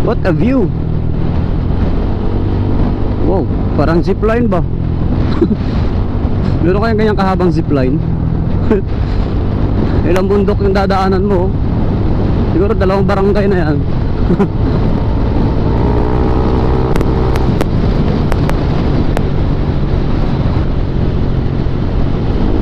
What a view. Wow, parang zipline ba? Meron kayang ganyang kahabang zipline? Ilang bundok yung dadaanan mo. Siguro 2 barangay na yan.